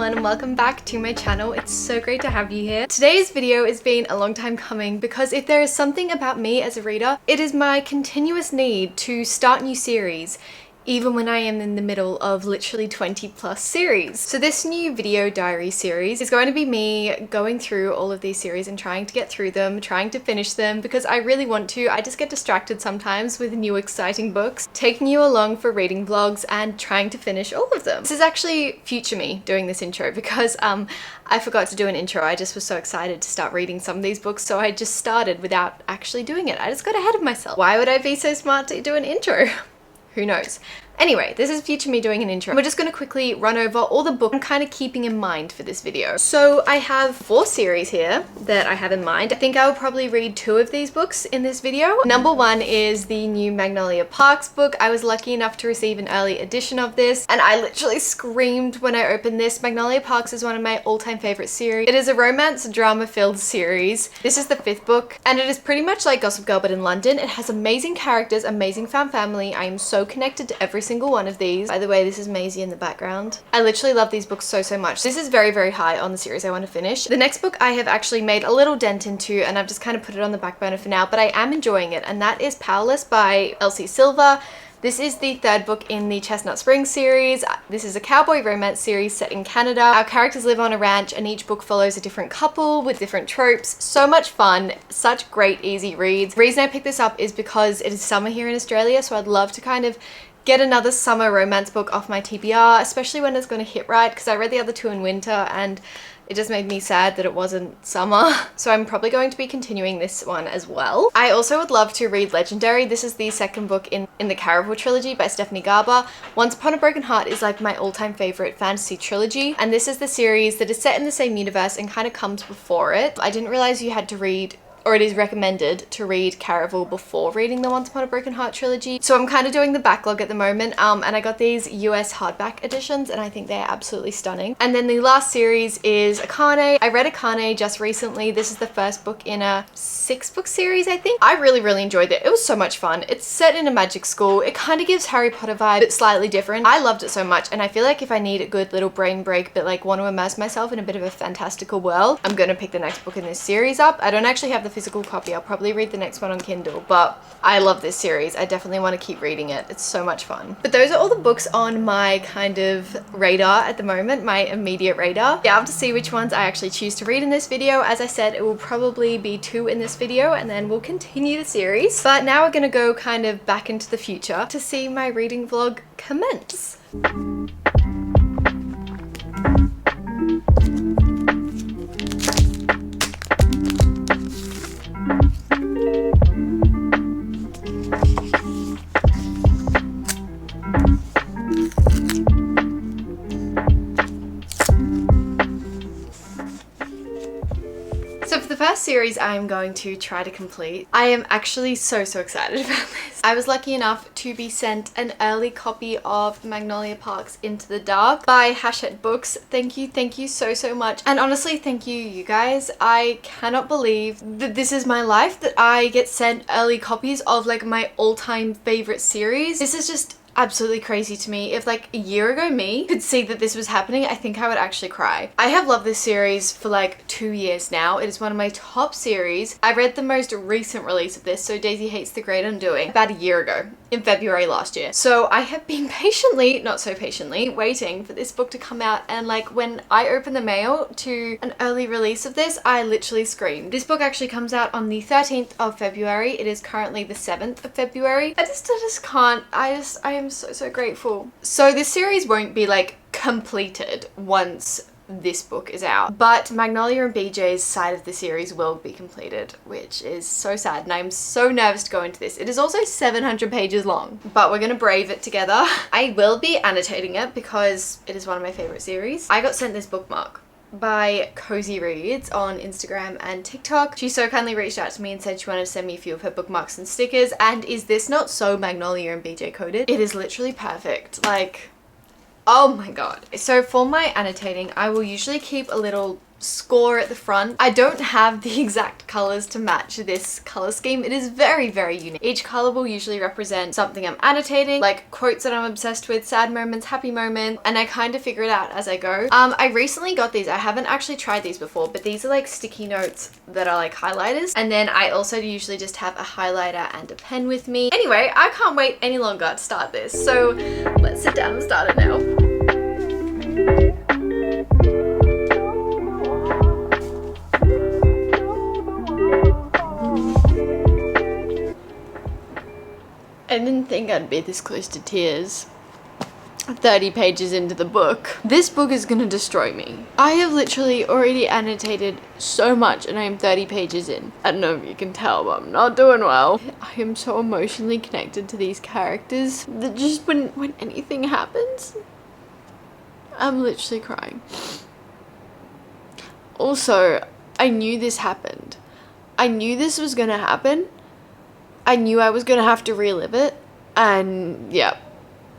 everyone and welcome back to my channel. It's so great to have you here. Today's video has been a long time coming because if there is something about me as a reader, it is my continuous need to start new series even when I am in the middle of literally 20 plus series. So this new video diary series is going to be me going through all of these series and trying to get through them, trying to finish them because I really want to. I just get distracted sometimes with new exciting books, taking you along for reading vlogs and trying to finish all of them. This is actually future me doing this intro because I forgot to do an intro. I just was so excited to start reading some of these books, so I just started without actually doing it. I just got ahead of myself. Why would I be so smart to do an intro? Who knows? Anyway, this is future me doing an intro. We're just going to quickly run over all the books I'm kind of keeping in mind for this video. So I have 4 series here that I have in mind. I think I will probably read 2 of these books in this video. Number 1 is the new Magnolia Parks book. I was lucky enough to receive an early edition of this and I literally screamed when I opened this. Magnolia Parks is one of my all-time favorite series. It is a romance drama filled series. This is the 5th book and it is pretty much like Gossip Girl but in London. It has amazing characters, amazing found family. I am so connected to every single one of these. By the way, this is Maisie in the background. I literally love these books so much. This is very, very high on the series I want to finish. The next book I have actually made a little dent into and I've just kind of put it on the back burner for now, but I am enjoying it, and that is Powerless by Elsie Silver. This is the 3rd book in the Chestnut Springs series. This is a cowboy romance series set in Canada. Our characters live on a ranch and each book follows a different couple with different tropes. So much fun, such great easy reads. The reason I picked this up is because it is summer here in Australia, so I'd love to kind of get another summer romance book off my TBR, especially when it's going to hit right, because I read the other 2 in winter and it just made me sad that it wasn't summer. So I'm probably going to be continuing this one as well. I also would love to read Legendary. This is the 2nd book in the Caraval trilogy by Stephanie Garber. Once Upon a Broken Heart is like my all-time favorite fantasy trilogy. And this is the series that is set in the same universe and kind of comes before it. I didn't realize you had to read, or it is recommended to read Caraval before reading the Once Upon a Broken Heart trilogy. So I'm kind of doing the backlog at the moment and I got these US hardback editions and I think they're absolutely stunning. And then the last series is Akane. I read Akane just recently. This is the 1st book in a 6-book series, I think. I really enjoyed it. It was so much fun. It's set in a magic school. It kind of gives Harry Potter vibe, but slightly different. I loved it so much and I feel like if I need a good little brain break but like want to immerse myself in a bit of a fantastical world, I'm gonna pick the next book in this series up. I don't actually have the physical copy. I'll probably read the next one on Kindle, but I love this series. I definitely want to keep reading it. It's so much fun. But those are all the books on my kind of radar at the moment, my immediate radar. Yeah, I'll have to see which ones I actually choose to read in this video. As I said, it will probably be 2 in this video and then we'll continue the series. But now we're gonna go kind of back into the future to see my reading vlog commence. Series I'm going to try to complete. I am actually so excited about this. I was lucky enough to be sent an early copy of Magnolia Parks Into the Dark by Hachette Books. Thank you so much, and honestly thank you guys. I cannot believe that this is my life, that I get sent early copies of like my all-time favorite series. This is just absolutely crazy to me. If like a year ago me could see that this was happening, I think I would actually cry. I have loved this series for like 2 years now. It is one of my top series. I read the most recent release of this, so Daisy Hates the Great Undoing, about a year ago in February last year. So I have been patiently, not so patiently, waiting for this book to come out, and like when I opened the mail to an early release of this, I literally screamed. This book actually comes out on the 13th of February. It is currently the 7th of February. I just can't. I am so grateful. So this series won't be like completed once this book is out, but Magnolia and BJ's side of the series will be completed, which is so sad and I'm so nervous to go into this. It is also 700 pages long, but we're gonna brave it together. I will be annotating it because it is one of my favorite series. I got sent this bookmark by Cozy Reads on Instagram and TikTok. She so kindly reached out to me and said she wanted to send me a few of her bookmarks and stickers, and is this not so Magnolia and BJ coded? It is literally perfect. Like, oh my god. So for my annotating, I will usually keep a little score at the front. I don't have the exact colors to match this color scheme. It is very, very unique. Each color will usually represent something I'm annotating, like quotes that I'm obsessed with, sad moments, happy moments, and I kind of figure it out as I go. I recently got these. I haven't actually tried these before, but these are like sticky notes that are like highlighters. And then I also usually just have a highlighter and a pen with me. Anyway, I can't wait any longer to start this. So let's sit down and start it now. I didn't think I'd be this close to tears. 30 pages into the book. This book is gonna destroy me. I have literally already annotated so much and I am 30 pages in. I don't know if you can tell, but I'm not doing well. I am so emotionally connected to these characters that just when anything happens, I'm literally crying. Also, I knew this happened. I knew this was gonna happen. I knew I was gonna have to relive it, and yeah,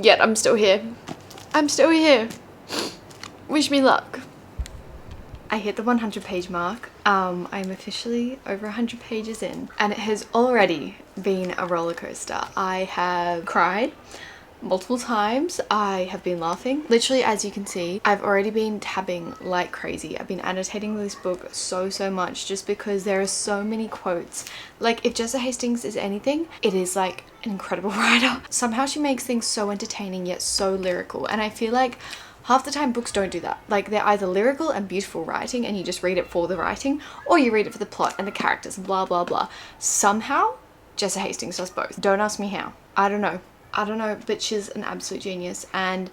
yet I'm still here. I'm still here. Wish me luck. I hit the 100 page mark. I'm officially over 100 pages in, and it has already been a roller coaster. I have cried multiple times. I have been laughing. Literally, as you can see, I've already been tabbing like crazy. I've been annotating this book so much just because there are so many quotes. Like, if Jessa Hastings is anything, it is like an incredible writer. Somehow she makes things so entertaining yet so lyrical, and I feel like half the time books don't do that. Like, they're either lyrical and beautiful writing and you just read it for the writing, or you read it for the plot and the characters and blah blah blah. Somehow Jessa Hastings does both. Don't ask me how. I don't know, but she's an absolute genius, and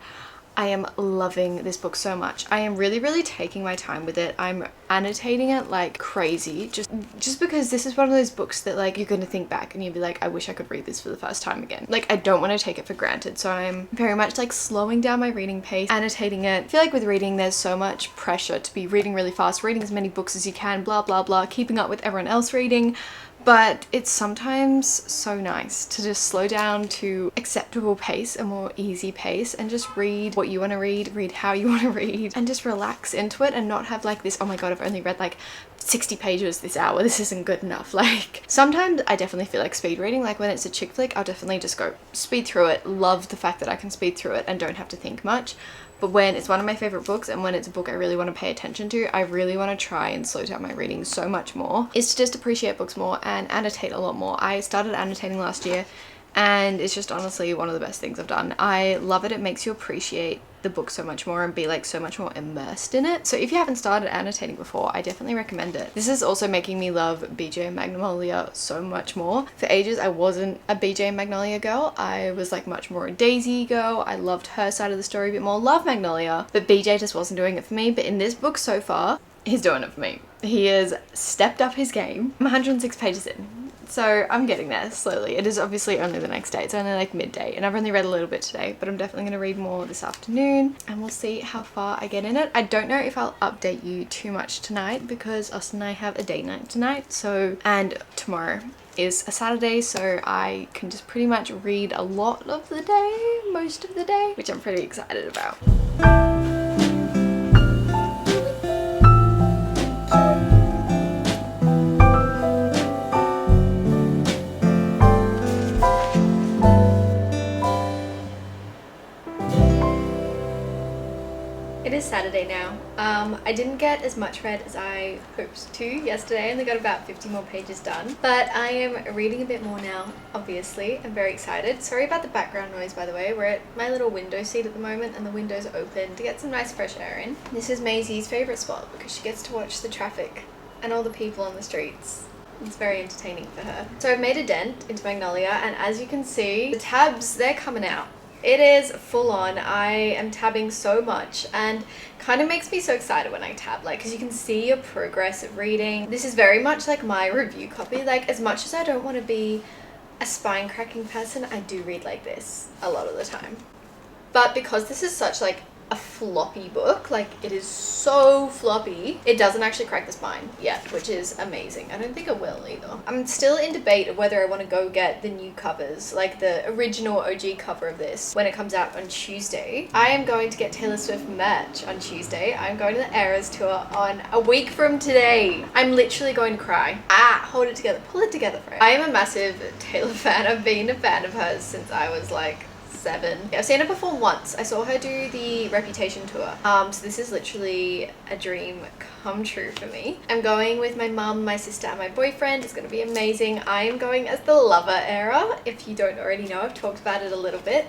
I am loving this book so much. I am really taking my time with it. I'm annotating it like crazy, just because this is one of those books that like you're gonna think back and you'll be like, I wish I could read this for the first time again. Like, I don't want to take it for granted, so I'm very much like slowing down my reading pace, annotating it. I feel like with reading there's so much pressure to be reading really fast, reading as many books as you can, blah blah blah, keeping up with everyone else reading. But it's sometimes so nice to just slow down to acceptable pace, a more easy pace, and just read what you want to read how you want to read, and just relax into it and not have like this, oh my god, I've only read like 60 pages this hour, this isn't good enough. Like, sometimes I definitely feel like speed reading. Like, when it's a chick flick, I'll definitely just go speed through it. Love the fact that I can speed through it and don't have to think much. But when it's one of my favorite books and when it's a book I really want to pay attention to, I really want to try and slow down my reading so much more. It's to just appreciate books more and annotate a lot more. I started annotating last year, and it's just honestly one of the best things I've done. I love it. It makes you appreciate the book so much more and be like so much more immersed in it. So if you haven't started annotating before, I definitely recommend it. This is also making me love BJ and Magnolia so much more. For ages I wasn't a BJ and Magnolia girl. I was like much more a Daisy girl. I loved her side of the story a bit more, love Magnolia, but BJ just wasn't doing it for me. But in this book so far, he's doing it for me. He has stepped up his game. I'm 106 pages in, so I'm getting there slowly. It is obviously only the next day. It's only like midday, and I've only read a little bit today, but I'm definitely going to read more this afternoon, and we'll see how far I get in it. I don't know if I'll update you too much tonight because Austin and I have a date night tonight, so, and tomorrow is a Saturday, so I can just pretty much read a lot of the day, most of the day, which I'm pretty excited about. It is Saturday now. I didn't get as much read as I hoped to yesterday. I only got about 50 more pages done, but I am reading a bit more now, obviously. I'm very excited. Sorry about the background noise, by the way. We're at my little window seat at the moment, and the window's open to get some nice fresh air in. This is Maisie's favourite spot because she gets to watch the traffic and all the people on the streets. It's very entertaining for her. So I've made a dent into Magnolia, and as you can see, the tabs, they're coming out. It is full on. I am tabbing so much, and kind of makes me so excited when I tab, like, because you can see your progress of reading. This is very much like my review copy. Like, as much as I don't want to be a spine cracking person, I do read like this a lot of the time. But because this is such like a floppy book. Like, it is so floppy. It doesn't actually crack the spine yet, which is amazing. I don't think it will either. I'm still in debate of whether I want to go get the new covers, like the original OG cover of this, when it comes out on Tuesday. I am going to get Taylor Swift merch on Tuesday. I'm going to the Eras tour on a week from today. I'm literally going to cry. Hold it together. Pull it together, Fred. I am a massive Taylor fan. I've been a fan of hers since I was like 7. I've seen her perform once. I saw her do the Reputation tour. So this is literally a dream come true for me. I'm going with my mum, my sister, and my boyfriend. It's going to be amazing. I am going as the Lover era. If you don't already know, I've talked about it a little bit.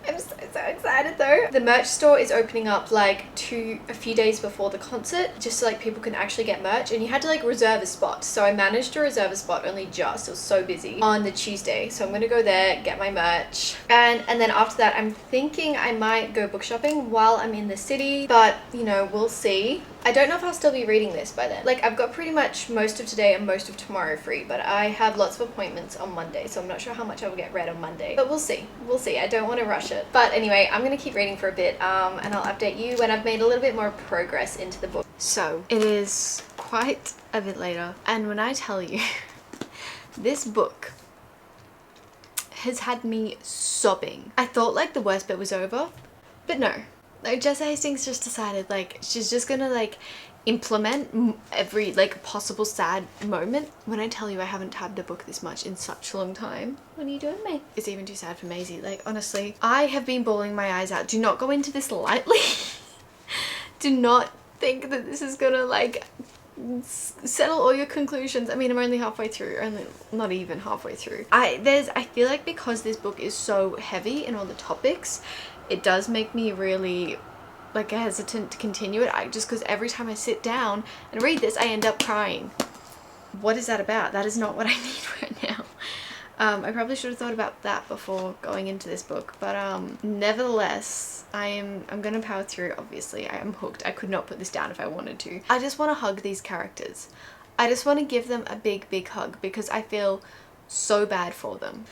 I'm so excited though. The merch store is opening up like a few days before the concert, just so like people can actually get merch, and you had to like reserve a spot. So I managed to reserve a spot only just, it was so busy, on the Tuesday. So I'm gonna go there, get my merch, and then after that I'm thinking I might go book shopping while I'm in the city, but you know, we'll see. I don't know if I'll still be reading this by then. Like, I've got pretty much most of today and most of tomorrow free, but I have lots of appointments on Monday, so I'm not sure how much I will get read on Monday. But we'll see. We'll see. I don't want to rush it. But anyway, I'm going to keep reading for a bit, and I'll update you when I've made a little bit more progress into the book. So, it is quite a bit later, and when I tell you, this book has had me sobbing. I thought like the worst bit was over, but no. Like, Jessa Hastings just decided like she's just gonna like implement every like possible sad moment. When I tell you I haven't tabbed a book this much in such a long time. What are you doing, mate? It's even too sad for Maisie. Like, honestly, I have been bawling my eyes out. Do not go into this lightly. Do not think that this is gonna like settle all your conclusions. I mean, I'm only halfway through, only not even halfway through. I feel like because this book is so heavy in all the topics, it does make me really like hesitant to continue it. Just because every time I sit down and read this, I end up crying. What is that about? That is not what I need right now. I probably should have thought about that before going into this book, but nevertheless, I'm gonna power through. Obviously, I am hooked. I could not put this down if I wanted to. I just want to hug these characters. I just want to give them a big hug because I feel so bad for them.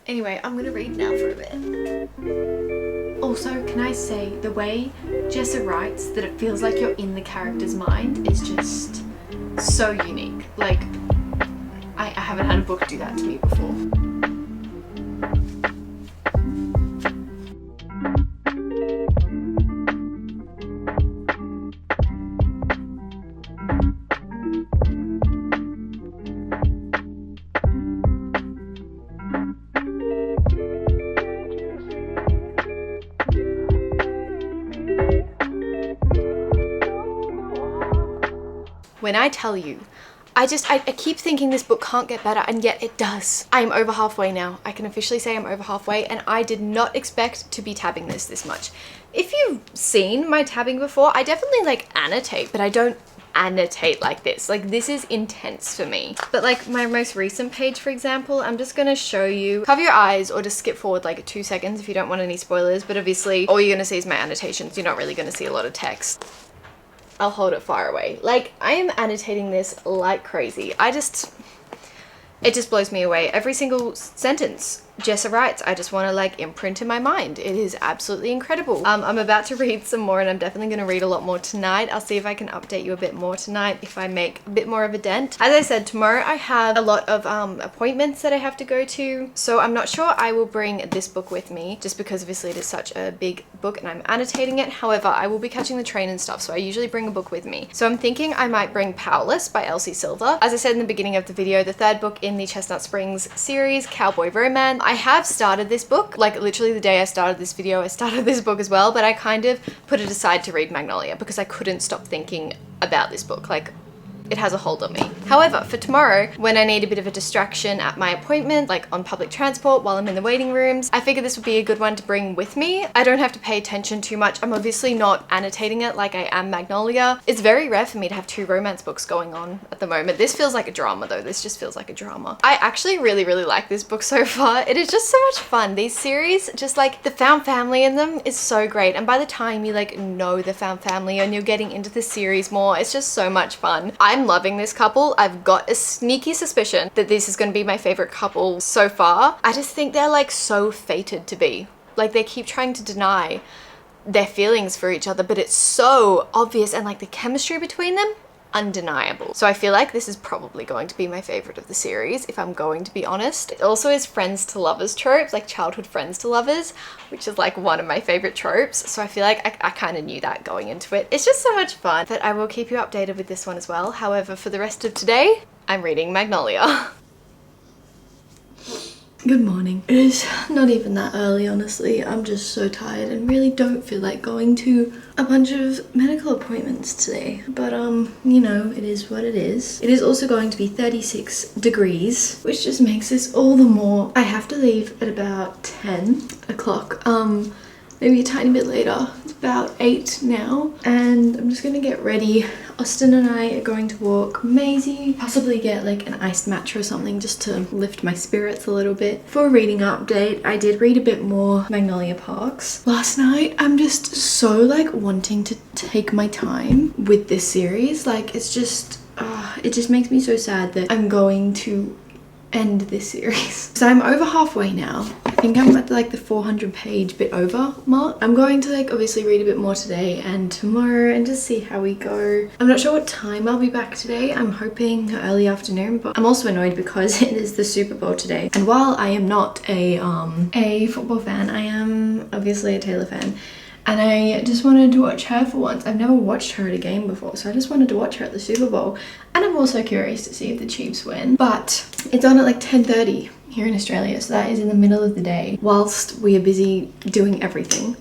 Anyway, I'm gonna read now for a bit. Also, can I say, the way Jessa writes that it feels like you're in the character's mind is just so unique. Like, I haven't had a book do that to me before. When I tell you, I keep thinking this book can't get better, and yet it does. I'm over halfway now. I can officially say I'm over halfway, and I did not expect to be tabbing this much. If you've seen my tabbing before, I definitely like annotate, but I don't annotate like this. Like, this is intense for me. But like my most recent page, for example, I'm just gonna show you. Cover your eyes or just skip forward like 2 seconds if you don't want any spoilers, but obviously all you're gonna see is my annotations. You're not really gonna see a lot of text. I'll hold it far away. Like, I am annotating this like crazy. It just blows me away. Every single sentence Jessa writes, I just want to like imprint in my mind. It is absolutely incredible. I'm about to read some more, and I'm definitely going to read a lot more tonight. I'll see if I can update you a bit more tonight if I make a bit more of a dent. As I said, tomorrow I have a lot of appointments that I have to go to, so I'm not sure I will bring this book with me, just because obviously it is such a big book and I'm annotating it. However, I will be catching the train and stuff, so I usually bring a book with me. So I'm thinking I might bring Powerless by Elsie Silver. As I said in the beginning of the video, the 3rd book in the Chestnut Springs series, Cowboy Romance. I have started this book, like literally the day I started this video, I started this book as well, but I kind of put it aside to read Magnolia because I couldn't stop thinking about this book. Like, it has a hold on me. However, for tomorrow, when I need a bit of a distraction at my appointment, like on public transport while I'm in the waiting rooms, I figured this would be a good one to bring with me. I don't have to pay attention too much. I'm obviously not annotating it like I am Magnolia. It's very rare for me to have 2 romance books going on at the moment. This feels like a drama though. This just feels like a drama. I actually really like this book so far. It is just so much fun. These series, just like the found family in them is so great. And by the time you like know the found family and you're getting into the series more, it's just so much fun. I'm loving this couple. I've got a sneaky suspicion that this is going to be my favorite couple so far. I just think they're like so fated to be. Like, they keep trying to deny their feelings for each other, but it's so obvious, and like the chemistry between them, undeniable. So I feel like this is probably going to be my favorite of the series, if I'm going to be honest. It also is friends to lovers tropes, like childhood friends to lovers, which is like one of my favorite tropes. So I feel like I kind of knew that going into it. It's just so much fun. But I will keep you updated with this one as well. However, for the rest of today, I'm reading Magnolia. Good morning. It is not even that early, honestly. I'm just so tired and really don't feel like going to a bunch of medical appointments today. But you know, it is what it is. It is also going to be 36 degrees, which just makes this all the more. I have to leave at about 10 o'clock. Maybe a tiny bit later. It's about 8 now, and I'm just gonna get ready. Austin and I are going to walk Maisie, possibly get like an iced matcha or something just to lift my spirits a little bit. For a reading update, I did read a bit more Magnolia Parks last night. I'm just so like wanting to take my time with this series. Like it's just, it just makes me so sad that I'm going to end this series. So I'm over halfway now. I think I'm at like the 400 page bit over mark. I'm going to like obviously read a bit more today and tomorrow and just see how we go. I'm not sure what time I'll be back today. I'm hoping early afternoon, but I'm also annoyed because it is the Super Bowl today. And while I am not a football fan, I am obviously a Taylor fan. And I just wanted to watch her for once. I've never watched her at a game before, so I just wanted to watch her at the Super Bowl. And I'm also curious to see if the Chiefs win. But it's on at like 10:30 here in Australia, so that is in the middle of the day whilst we are busy doing everything.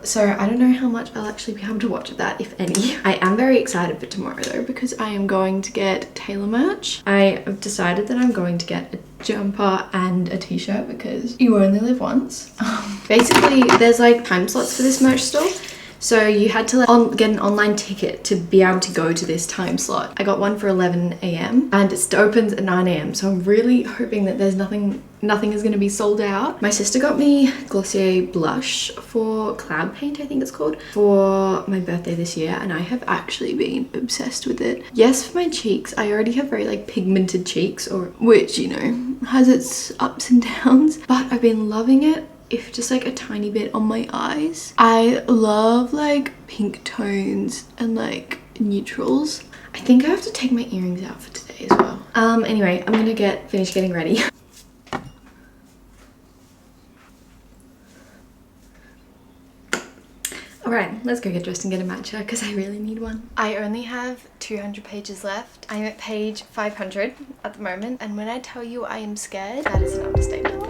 So I don't know how much I'll actually be able to watch of that, if any. I am very excited for tomorrow though, because I am going to get Taylor merch. I have decided that I'm going to get a jumper and a t-shirt because you only live once. Basically, there's like time slots for this merch store. So you had to get an online ticket to be able to go to this time slot. I got one for 11 AM and it opens at 9 AM. So I'm really hoping that there's nothing is going to be sold out. My sister got me Glossier blush for Cloud Paint, I think it's called, for my birthday this year, and I have actually been obsessed with it. Yes, for my cheeks, I already have very like pigmented cheeks, or which, you know, has its ups and downs, but I've been loving it. If just like a tiny bit on my eyes. I love like pink tones and like neutrals. I think I have to take my earrings out for today as well. Anyway, I'm gonna finish getting ready. Alright, let's go get dressed and get a matcha because I really need one. I only have 200 pages left. I'm at page 500 at the moment, and when I tell you I am scared, that is an understatement.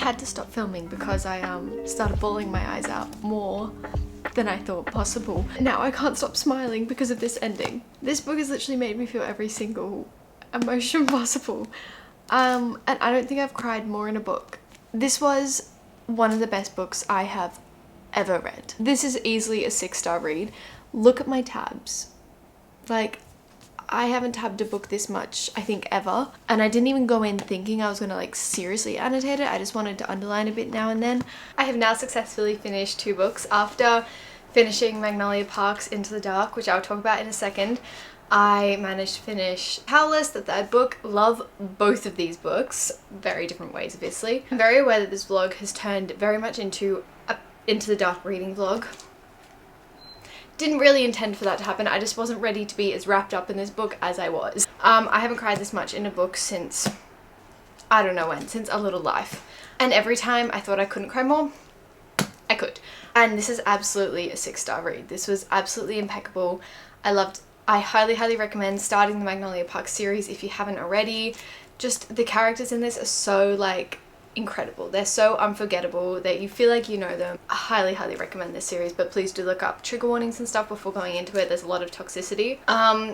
Had to stop filming because I started bawling my eyes out more than I thought possible. Now I can't stop smiling because of this ending. This book has literally made me feel every single emotion possible. And I don't think I've cried more in a book. This was one of the best books I have ever read. This is easily a 6-star read. Look at my tabs. Like, I haven't tabbed a book this much, I think, ever. And I didn't even go in thinking I was gonna like seriously annotate it. I just wanted to underline a bit now and then. I have now successfully finished 2 books after finishing Magnolia Parks Into the Dark, which I'll talk about in a second. I managed to finish Powerless, the 3rd book. Love both of these books. Very different ways, obviously. I'm very aware that this vlog has turned very much into a Into the Dark reading vlog. Didn't really intend for that to happen. I just wasn't ready to be as wrapped up in this book as I was. I haven't cried this much in a book since, I don't know when, since A Little Life. And every time I thought I couldn't cry more, I could. And this is absolutely a 6-star read. This was absolutely impeccable. I highly recommend starting the Magnolia Parks series if you haven't already. Just the characters in this are so like incredible. They're so unforgettable that you feel like you know them. I highly recommend this series, but please do look up trigger warnings and stuff before going into it. There's a lot of toxicity.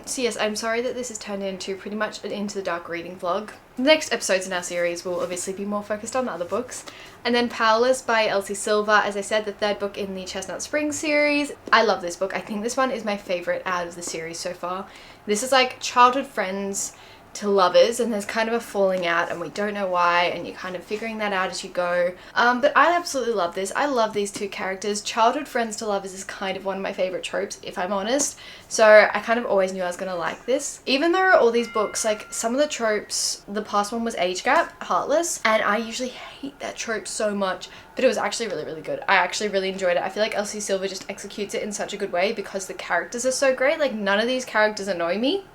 So yes, I'm sorry that this has turned into pretty much an Into the Dark reading vlog. The next episodes in our series will obviously be more focused on other books. And then Powerless by Elsie Silver, as I said, the third book in the Chestnut Springs series. I love this book. I think this one is my favorite out of the series so far. This is like childhood friends to lovers, and there's kind of a falling out and we don't know why, and you're kind of figuring that out as you go. But I absolutely love this. I love these two characters. Childhood friends to lovers is kind of one of my favorite tropes, if I'm honest. So I kind of always knew I was gonna like this. Even though all these books, like some of the tropes, the past one was age gap, Heartless, and I usually hate that trope so much, but it was actually really good. I actually really enjoyed it. I feel like Elsie Silver just executes it in such a good way because the characters are so great. Like none of these characters annoy me,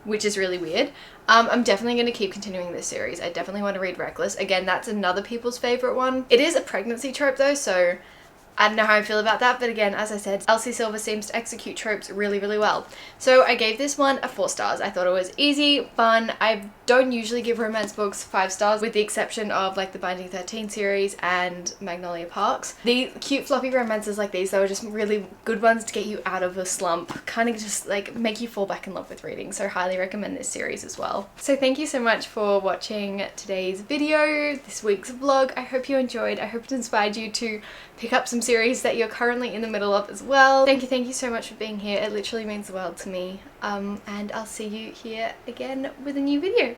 which is really weird. I'm definitely going to keep continuing this series. I definitely want to read Reckless. Again, that's another people's favorite one. It is a pregnancy trope though, so I don't know how I feel about that, but again, as I said, Elsie Silver seems to execute tropes really well. So I gave this one a 4 stars. I thought it was easy, fun. I don't usually give romance books 5 stars, with the exception of like the Binding 13 series and Magnolia Parks. The cute floppy romances like these, they were just really good ones to get you out of a slump, kind of just like make you fall back in love with reading. So highly recommend this series as well. So thank you so much for watching today's video, this week's vlog. I hope you enjoyed. I hope it inspired you to pick up some series that you're currently in the middle of as well. Thank you so much for being here. It literally means the world to me. And I'll see you here again with a new video.